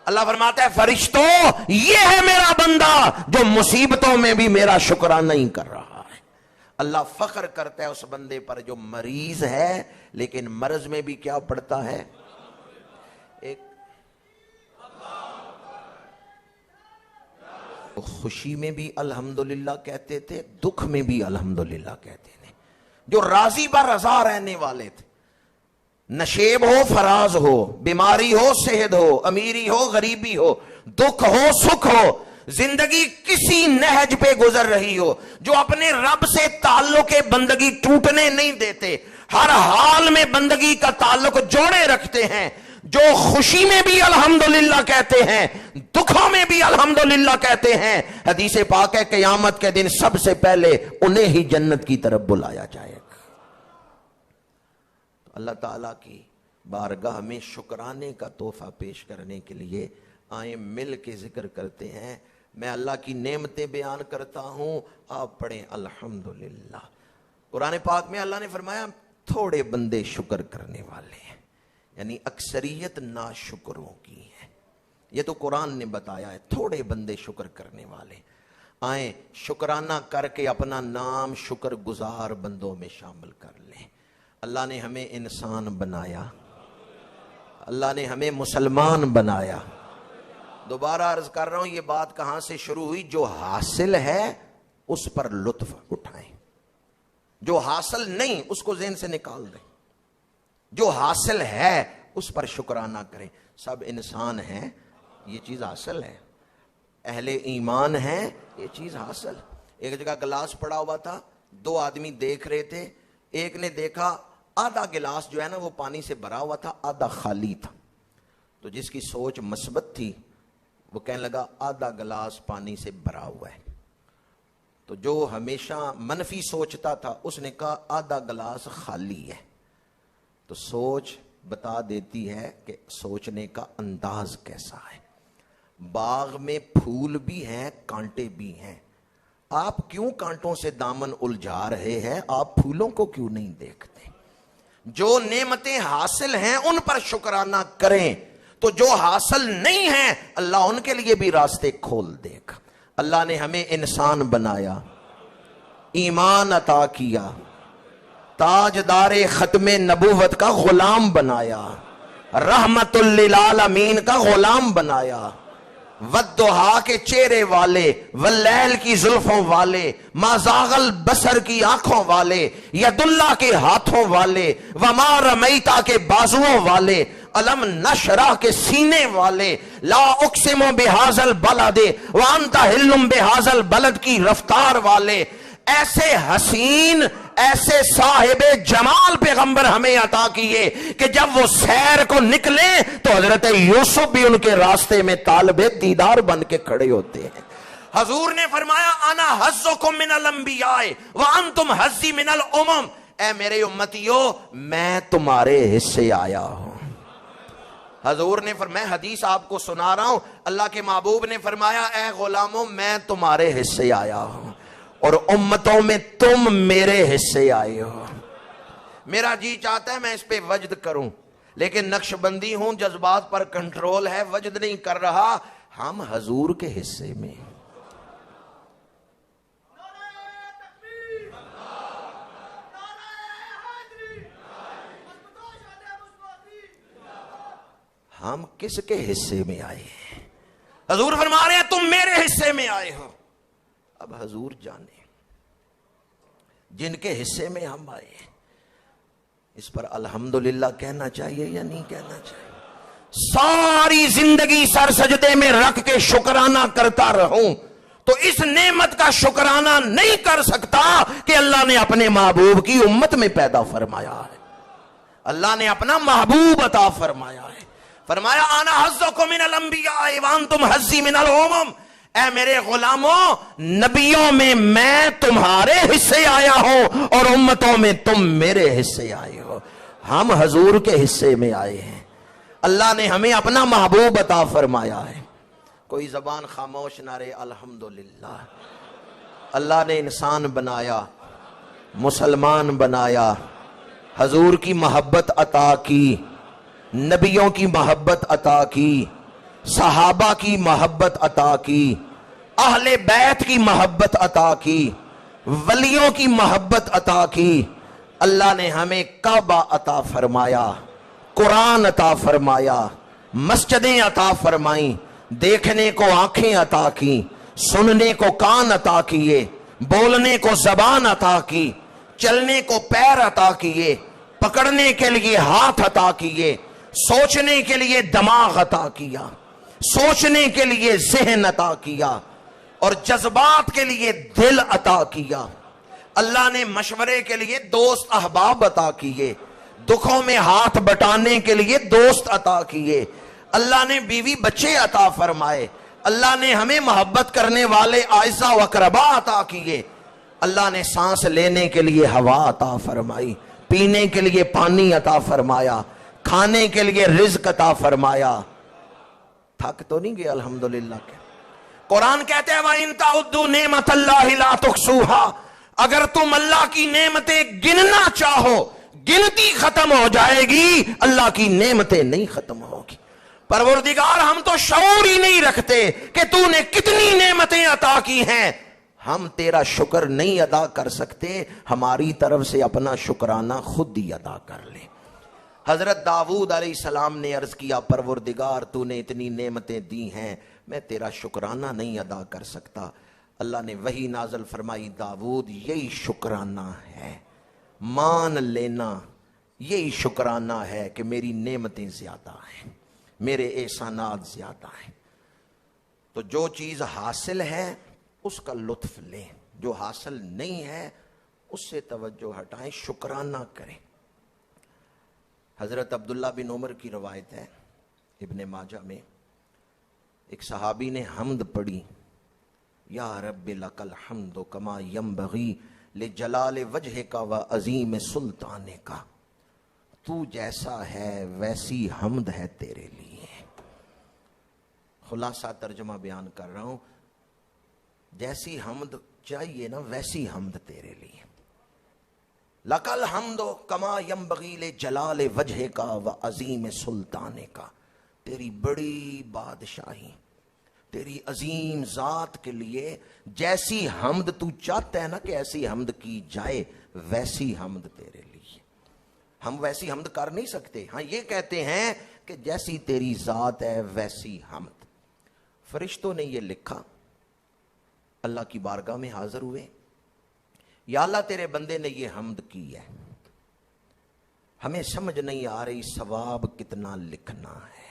اللہ فرماتا ہے فرشتوں یہ ہے میرا بندہ جو مصیبتوں میں بھی میرا شکرانہ نہیں کر رہا ہے۔ اللہ فخر کرتا ہے اس بندے پر جو مریض ہے لیکن مرض میں بھی کیا پڑھتا ہے؟ ایک خوشی میں بھی الحمدللہ کہتے تھے، دکھ میں بھی الحمدللہ کہتے تھے، جو راضی بر رضا رہنے والے تھے، نشیب ہو فراز ہو، بیماری ہو صحت ہو، امیری ہو غریبی ہو، دکھ ہو سکھ ہو، زندگی کسی نہج پہ گزر رہی ہو، جو اپنے رب سے تعلق بندگی ٹوٹنے نہیں دیتے، ہر حال میں بندگی کا تعلق جوڑے رکھتے ہیں، جو خوشی میں بھی الحمدللہ کہتے ہیں، دکھوں میں بھی الحمدللہ کہتے ہیں، حدیث پاک ہے قیامت کے دن سب سے پہلے انہیں ہی جنت کی طرف بلایا جائے گا۔ اللہ تعالیٰ کی بارگاہ میں شکرانے کا تحفہ پیش کرنے کے لیے آئیں مل کے ذکر کرتے ہیں۔ میں اللہ کی نعمتیں بیان کرتا ہوں، آپ پڑھیں الحمدللہ۔ قرآن پاک میں اللہ نے فرمایا تھوڑے بندے شکر کرنے والے ہیں، یعنی اکثریت ناشکروں کی ہے۔ یہ تو قرآن نے بتایا ہے، تھوڑے بندے شکر کرنے والے۔ آئیں شکرانہ کر کے اپنا نام شکر گزار بندوں میں شامل کر لیں۔ اللہ نے ہمیں انسان بنایا، اللہ نے ہمیں مسلمان بنایا۔ دوبارہ عرض کر رہا ہوں، یہ بات کہاں سے شروع ہوئی؟ جو حاصل ہے اس پر لطف اٹھائیں، جو حاصل نہیں اس کو ذہن سے نکال دیں، جو حاصل ہے اس پر شکرانہ کریں۔ سب انسان ہیں، یہ چیز حاصل ہے، اہل ایمان ہیں، یہ چیز حاصل۔ ایک جگہ گلاس پڑا ہوا تھا، دو آدمی دیکھ رہے تھے، ایک نے دیکھا آدھا گلاس جو ہے نا وہ پانی سے بھرا ہوا تھا، آدھا خالی تھا، تو جس کی سوچ مثبت تھی وہ کہنے لگا آدھا گلاس پانی سے بھرا ہوا ہے، تو جو ہمیشہ منفی سوچتا تھا اس نے کہا آدھا گلاس خالی ہے۔ تو سوچ بتا دیتی ہے کہ سوچنے کا انداز کیسا ہے۔ باغ میں پھول بھی ہیں، کانٹے بھی ہیں، آپ کیوں کانٹوں سے دامن الجھا رہے ہیں؟ آپ پھولوں کو کیوں نہیں دیکھتے؟ جو نعمتیں حاصل ہیں ان پر شکرانہ کریں، تو جو حاصل نہیں ہیں اللہ ان کے لیے بھی راستے کھول دے گا۔ اللہ نے ہمیں انسان بنایا، ایمان عطا کیا، تاجدار ختم نبوت کا غلام بنایا، رحمت للعالمین کا غلام بنایا، والضحیٰ کے چہرے والے، واللیل کی زلفوں والے، ما زاغ البصر کی آنکھوں والے، ید اللہ کے ہاتھوں والے، وما رمیتا کے بازوؤں والے، علم نشرح کے سینے والے، لا اقسم بہذا البلد وانت حل بہذا البلد کی رفتار والے، ایسے حسین، ایسے صاحب جمال پیغمبر ہمیں عطا کیے کہ جب وہ سیر کو نکلے تو حضرت یوسف بھی ان کے راستے میں طالب دیدار بن کے کھڑے ہوتے ہیں۔ حضور نے فرمایا انا حظکم من الانبیاء وانتم حظی من الامم، اے میرے امتیو میں تمہارے حصے آیا ہوں۔ حضور نے فرمایا، میں حدیث آپ کو سنا رہا ہوں، اللہ کے محبوب نے فرمایا اے غلاموں میں تمہارے حصے آیا ہوں، اور امتوں میں تم میرے حصے آئے ہو۔ میرا جی چاہتا ہے میں اس پہ وجد کروں، لیکن نقش بندی ہوں، جذبات پر کنٹرول ہے، وجد نہیں کر رہا۔ ہم حضور کے حصے میں، ہم کس کے حصے میں آئے ہیں؟ حضور فرما رہے ہیں تم میرے حصے میں آئے ہو۔ اب حضور جانے جن کے حصے میں ہم آئے ہیں، اس پر الحمدللہ کہنا چاہیے یا نہیں کہنا چاہیے؟ ساری زندگی سر سجدے میں رکھ کے شکرانہ کرتا رہوں تو اس نعمت کا شکرانہ نہیں کر سکتا کہ اللہ نے اپنے محبوب کی امت میں پیدا فرمایا ہے، اللہ نے اپنا محبوب عطا فرمایا ہے۔ فرمایا انا حظکم من الانبیاء وانتم حظی من الامم، اے میرے غلاموں نبیوں میں میں تمہارے حصے آیا ہوں اور امتوں میں تم میرے حصے آئے ہو۔ ہم حضور کے حصے میں آئے ہیں، اللہ نے ہمیں اپنا محبوب عطا فرمایا ہے۔ کوئی زبان خاموش نہ رہے، الحمدللہ۔ اللہ نے انسان بنایا، مسلمان بنایا، حضور کی محبت عطا کی، نبیوں کی محبت عطا کی، صحابہ کی محبت عطا کی، اہل بیت کی محبت عطا کی، ولیوں کی محبت عطا کی۔ اللہ نے ہمیں کعبہ عطا فرمایا، قرآن عطا فرمایا، مسجدیں عطا فرمائیں، دیکھنے کو آنکھیں عطا کی، سننے کو کان عطا کیے، بولنے کو زبان عطا کی، چلنے کو پیر عطا کیے، پکڑنے کے لیے ہاتھ عطا کیے، سوچنے کے لیے دماغ عطا کیا، سوچنے کے لیے ذہن عطا کیا، اور جذبات کے لیے دل عطا کیا۔ اللہ نے مشورے کے لیے دوست احباب عطا کیے، دکھوں میں ہاتھ بٹانے کے لیے دوست عطا کیے۔ اللہ نے بیوی بچے عطا فرمائے، اللہ نے ہمیں محبت کرنے والے اعزاء و اقرباء عطا کیے۔ اللہ نے سانس لینے کے لیے ہوا عطا فرمائی، پینے کے لیے پانی عطا فرمایا، کھانے کے لیے رزق عطا فرمایا۔ تھک تو نہیں گئے الحمدللہ کے؟ قرآن کہتے ہیں وَإِن تَعُدُّوا نِعْمَتَ اللَّهِ لَا تُحْصُوهَا، اگر تم اللہ کی نعمتیں گننا چاہو گنتی ختم ہو جائے گی، اللہ کی نعمتیں نہیں ختم ہوگی۔ پروردگار ہم تو شعور ہی نہیں رکھتے کہ تو نے کتنی نعمتیں عطا کی ہیں، ہم تیرا شکر نہیں ادا کر سکتے، ہماری طرف سے اپنا شکرانہ خود ہی ادا کر لے۔ حضرت داؤد علیہ السلام نے عرض کیا پروردگار تو نے اتنی نعمتیں دی ہیں، میں تیرا شکرانہ نہیں ادا کر سکتا۔ اللہ نے وحی نازل فرمائی داؤد یہی شکرانہ ہے، مان لینا یہی شکرانہ ہے کہ میری نعمتیں زیادہ ہیں، میرے احسانات زیادہ ہیں۔ تو جو چیز حاصل ہے اس کا لطف لیں، جو حاصل نہیں ہے اس سے توجہ ہٹائیں، شکرانہ کریں۔ حضرت عبداللہ بن عمر کی روایت ہے ابن ماجہ میں، ایک صحابی نے حمد پڑھی، یا رب لک الحمد کما ینبغی لجلال وجہک و عظیم سلطانک، تو جیسا ہے ویسی حمد ہے تیرے لیے۔ خلاصہ ترجمہ بیان کر رہا ہوں، جیسی حمد چاہیے نا ویسی حمد تیرے لیے۔ لک الحمد کما ینبغی لجلال وجہک و عظیم سلطانک، تیری بڑی بادشاہی، تیری عظیم ذات کے لیے جیسی حمد تو چاہتا ہے نا کہ ایسی حمد کی جائے، ویسی حمد تیرے لیے۔ ہم ویسی حمد کر نہیں سکتے، ہاں یہ کہتے ہیں کہ جیسی تیری ذات ہے ویسی حمد۔ فرشتوں نے یہ لکھا، اللہ کی بارگاہ میں حاضر ہوئے، یا اللہ تیرے بندے نے یہ حمد کی ہے، ہمیں سمجھ نہیں آ رہی ثواب کتنا لکھنا ہے،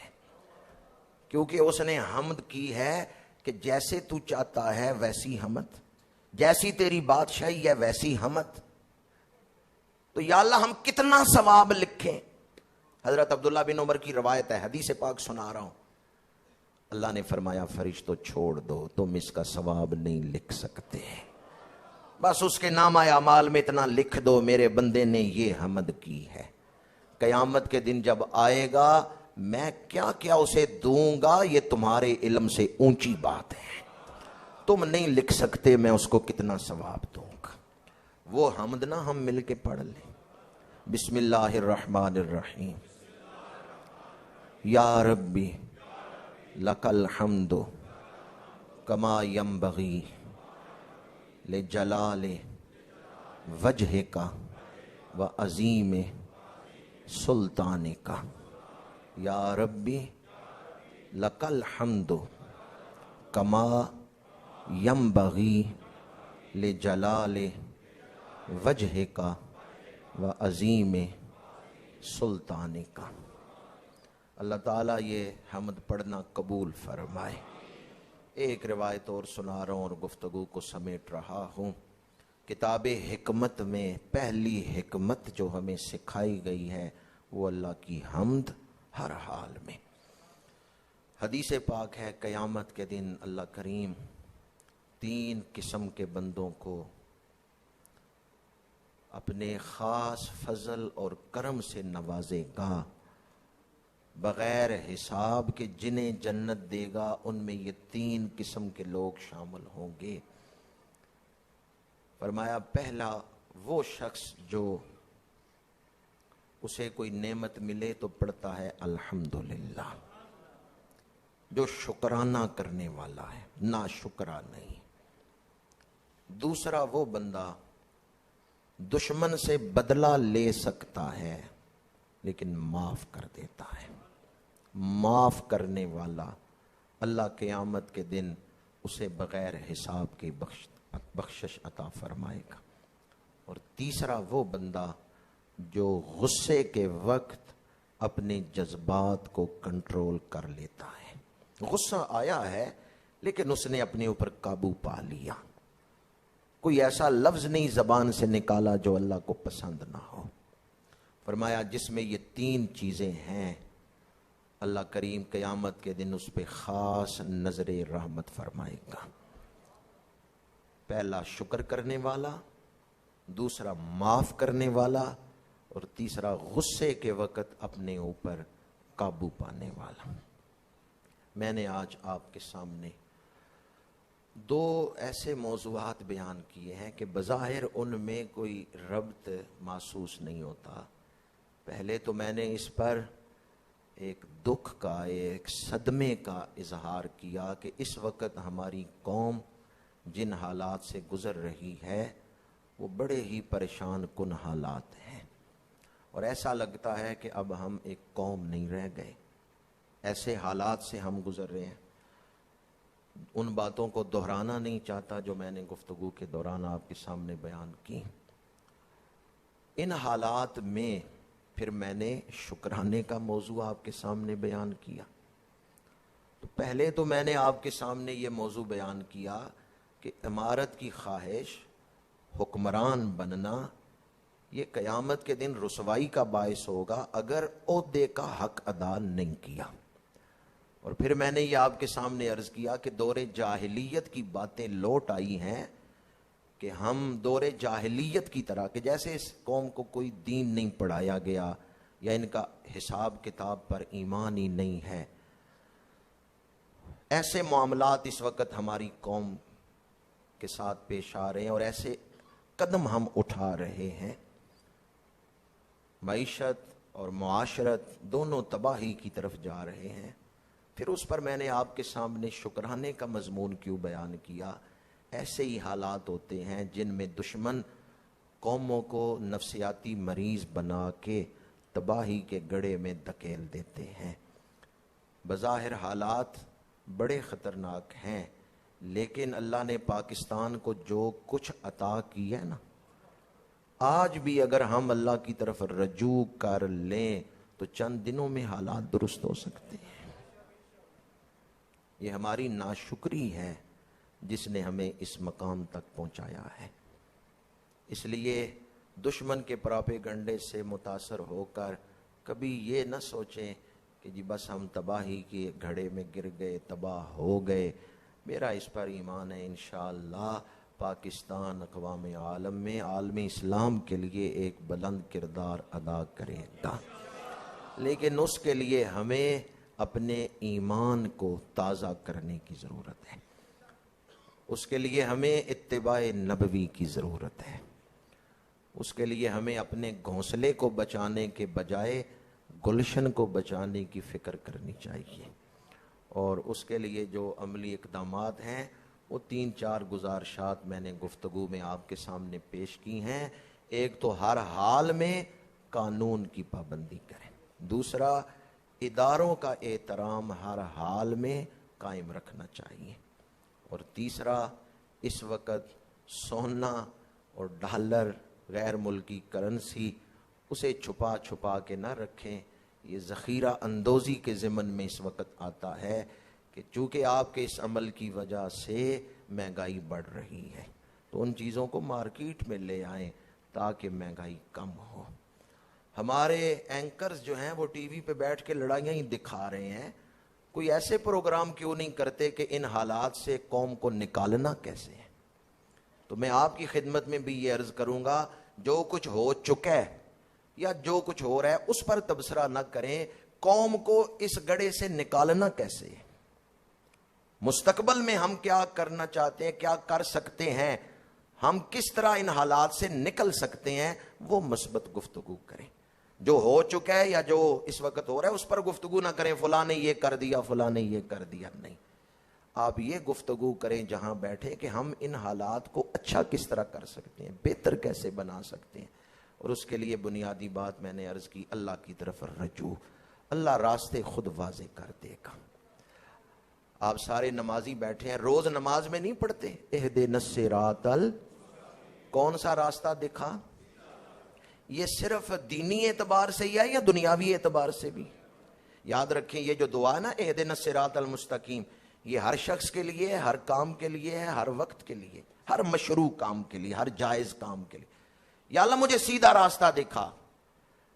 کیونکہ اس نے حمد کی ہے کہ جیسے تو چاہتا ہے ویسی حمد، جیسی تیری بادشاہی ہے ویسی حمد، تو یا اللہ ہم کتنا ثواب لکھیں۔ حضرت عبداللہ بن عمر کی روایت ہے، حدیث پاک سنا رہا ہوں، اللہ نے فرمایا فرشتوں چھوڑ دو، تم اس کا ثواب نہیں لکھ سکتے، بس اس کے نامہ اعمال میں اتنا لکھ دو میرے بندے نے یہ حمد کی ہے، قیامت کے دن جب آئے گا میں کیا کیا اسے دوں گا یہ تمہارے علم سے اونچی بات ہے، تم نہیں لکھ سکتے میں اس کو کتنا ثواب دوں گا۔ وہ حمد نہ ہم مل کے پڑھ لیں، بسم اللہ الرحمن الرحیم، یا ربی لک الحمد کما ینبغی لجلال وجہک و عظیم سلطانک، یا ربی لک الحمد کما ینبغی لجلال وجہک و عظیم سلطانک۔ اللہ تعالیٰ یہ حمد پڑھنا قبول فرمائے۔ ایک روایت اور سنا رہا ہوں اور گفتگو کو سمیٹ رہا ہوں۔ کتاب حکمت میں پہلی حکمت جو ہمیں سکھائی گئی ہے وہ اللہ کی حمد ہر حال میں۔ حدیث پاک ہے قیامت کے دن اللہ کریم 3 قسم کے بندوں کو اپنے خاص فضل اور کرم سے نوازے گا بغیر حساب کے، جنہیں جنت دے گا ان میں یہ 3 قسم کے لوگ شامل ہوں گے۔ فرمایا پہلا وہ شخص جو اسے کوئی نعمت ملے تو پڑھتا ہے الحمدللہ، جو شکرانہ کرنے والا ہے، نا شکرا نہیں۔ دوسرا وہ بندہ دشمن سے بدلہ لے سکتا ہے لیکن معاف کر دیتا ہے، معاف کرنے والا اللہ قیامت کے دن اسے بغیر حساب کے بخشش عطا فرمائے گا۔ اور تیسرا وہ بندہ جو غصے کے وقت اپنے جذبات کو کنٹرول کر لیتا ہے، غصہ آیا ہے لیکن اس نے اپنے اوپر قابو پا لیا، کوئی ایسا لفظ نہیں زبان سے نکالا جو اللہ کو پسند نہ ہو۔ فرمایا جس میں یہ 3 چیزیں ہیں اللہ کریم قیامت کے دن اس پہ خاص نظر رحمت فرمائے گا۔ پہلا شکر کرنے والا، دوسرا معاف کرنے والا، اور تیسرا غصے کے وقت اپنے اوپر قابو پانے والا۔ میں نے آج آپ کے سامنے 2 ایسے موضوعات بیان کیے ہیں کہ بظاہر ان میں کوئی ربط محسوس نہیں ہوتا۔ پہلے تو میں نے اس پر ایک دکھ کا، ایک صدمے کا اظہار کیا کہ اس وقت ہماری قوم جن حالات سے گزر رہی ہے وہ بڑے ہی پریشان کن حالات ہیں، اور ایسا لگتا ہے کہ اب ہم ایک قوم نہیں رہ گئے، ایسے حالات سے ہم گزر رہے ہیں۔ ان باتوں کو دہرانا نہیں چاہتا جو میں نے گفتگو کے دوران آپ کے سامنے بیان کی۔ ان حالات میں پھر میں نے شکرانے کا موضوع آپ کے سامنے بیان کیا۔ تو پہلے تو میں نے آپ کے سامنے یہ موضوع بیان کیا کہ امارت کی خواہش، حکمران بننا، یہ قیامت کے دن رسوائی کا باعث ہوگا اگر عہدے کا حق ادا نہیں کیا۔ اور پھر میں نے یہ آپ کے سامنے عرض کیا کہ دور جاہلیت کی باتیں لوٹ آئی ہیں کہ ہم دور جاہلیت کی طرح کہ جیسے اس قوم کو کوئی دین نہیں پڑھایا گیا یا ان کا حساب کتاب پر ایمان ہی نہیں ہے، ایسے معاملات اس وقت ہماری قوم کے ساتھ پیش آ رہے ہیں اور ایسے قدم ہم اٹھا رہے ہیں، معیشت اور معاشرت دونوں تباہی کی طرف جا رہے ہیں۔ پھر اس پر میں نے آپ کے سامنے شکرانے کا مضمون کیوں بیان کیا؟ ایسے ہی حالات ہوتے ہیں جن میں دشمن قوموں کو نفسیاتی مریض بنا کے تباہی کے گڑھے میں دھکیل دیتے ہیں۔ بظاہر حالات بڑے خطرناک ہیں، لیکن اللہ نے پاکستان کو جو کچھ عطا کیا ہے نا، آج بھی اگر ہم اللہ کی طرف رجوع کر لیں تو چند دنوں میں حالات درست ہو سکتے ہیں۔ یہ ہماری ناشکری ہے جس نے ہمیں اس مقام تک پہنچایا ہے۔ اس لیے دشمن کے پراپیگنڈے سے متاثر ہو کر کبھی یہ نہ سوچیں کہ جی بس ہم تباہی کے گھڑے میں گر گئے، تباہ ہو گئے۔ میرا اس پر ایمان ہے انشاءاللہ پاکستان اقوام عالم میں عالم اسلام کے لیے ایک بلند کردار ادا کرے گا، لیکن اس کے لیے ہمیں اپنے ایمان کو تازہ کرنے کی ضرورت ہے، اس کے لیے ہمیں اتباع نبوی کی ضرورت ہے، اس کے لیے ہمیں اپنے گھونسلے کو بچانے کے بجائے گلشن کو بچانے کی فکر کرنی چاہیے۔ اور اس کے لیے جو عملی اقدامات ہیں وہ 3-4 گزارشات میں نے گفتگو میں آپ کے سامنے پیش کی ہیں۔ ایک تو ہر حال میں قانون کی پابندی کریں، دوسرا اداروں کا احترام ہر حال میں قائم رکھنا چاہیے، اور تیسرا اس وقت سونا اور ڈالر غیر ملکی کرنسی اسے چھپا چھپا کے نہ رکھیں۔ یہ ذخیرہ اندوزی کے ضمن میں اس وقت آتا ہے کہ چونکہ آپ کے اس عمل کی وجہ سے مہنگائی بڑھ رہی ہے تو ان چیزوں کو مارکیٹ میں لے آئیں تاکہ مہنگائی کم ہو۔ ہمارے اینکرز جو ہیں وہ ٹی وی پہ بیٹھ کے لڑائیاں ہی دکھا رہے ہیں، کوئی ایسے پروگرام کیوں نہیں کرتے کہ ان حالات سے قوم کو نکالنا کیسے ہے؟ تو میں آپ کی خدمت میں بھی یہ عرض کروں گا، جو کچھ ہو چکا ہے یا جو کچھ ہو رہا ہے اس پر تبصرہ نہ کریں، قوم کو اس گڑھے سے نکالنا کیسے ہے، مستقبل میں ہم کیا کرنا چاہتے ہیں، کیا کر سکتے ہیں، ہم کس طرح ان حالات سے نکل سکتے ہیں، وہ مثبت گفتگو کریں۔ جو ہو چکا ہے یا جو اس وقت ہو رہا ہے اس پر گفتگو نہ کریں، فلاں نے یہ کر دیا، فلاں نے یہ کر دیا، نہیں، آپ یہ گفتگو کریں جہاں بیٹھے کہ ہم ان حالات کو اچھا کس طرح کر سکتے ہیں، بہتر کیسے بنا سکتے ہیں، اور اس کے لیے بنیادی بات میں نے عرض کی، اللہ کی طرف رجوع، اللہ راستے خود واضح کر دے گا۔ آپ سارے نمازی بیٹھے ہیں، روز نماز میں نہیں پڑھتے اہدنا الصراط کون سا راستہ دکھا؟ یہ صرف دینی اعتبار سے ہی ہے یا دنیاوی اعتبار سے بھی؟ یاد رکھیں یہ جو دعا ہے نا اہدنا الصراط المستقیم، یہ ہر شخص کے لیے، ہر کام کے لیے ہے، ہر وقت کے لیے، ہر مشروع کام کے لیے، ہر جائز کام کے لیے۔ یا اللہ مجھے سیدھا راستہ دکھا،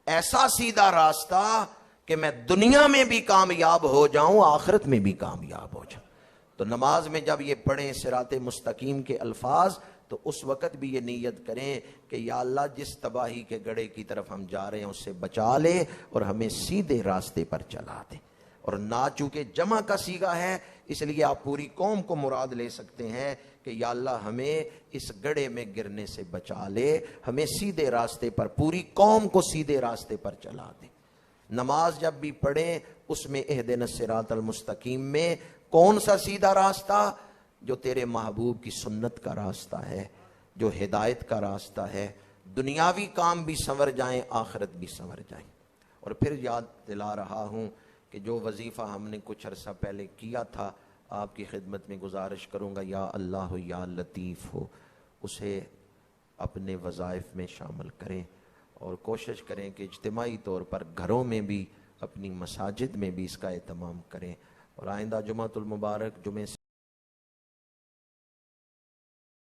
ایسا سیدھا راستہ کہ میں دنیا میں بھی کامیاب ہو جاؤں، آخرت میں بھی کامیاب ہو جاؤں۔ تو نماز میں جب یہ پڑھیں صراط مستقیم کے الفاظ تو اس وقت بھی یہ نیت کریں کہ یا اللہ جس تباہی کے گڑھے کی طرف ہم جا رہے ہیں اس سے بچا لے اور ہمیں سیدھے راستے پر چلا دے۔ اور نہ چونکہ جمع کا صیغہ ہے اس لیے آپ پوری قوم کو مراد لے سکتے ہیں کہ یا اللہ ہمیں اس گڑھے میں گرنے سے بچا لے، ہمیں سیدھے راستے پر، پوری قوم کو سیدھے راستے پر چلا دے۔ نماز جب بھی پڑھیں اس میں اہدنا الصراط المستقیم میں کون سا سیدھا راستہ؟ جو تیرے محبوب کی سنت کا راستہ ہے، جو ہدایت کا راستہ ہے، دنیاوی کام بھی سنور جائیں، آخرت بھی سنور جائیں۔ اور پھر یاد دلا رہا ہوں کہ جو وظیفہ ہم نے کچھ عرصہ پہلے کیا تھا، آپ کی خدمت میں گزارش کروں گا، یا اللہ یا لطیف ہو، اسے اپنے وظائف میں شامل کریں اور کوشش کریں کہ اجتماعی طور پر گھروں میں بھی، اپنی مساجد میں بھی اس کا اہتمام کریں۔ اور آئندہ جمعۃ المبارک جمعے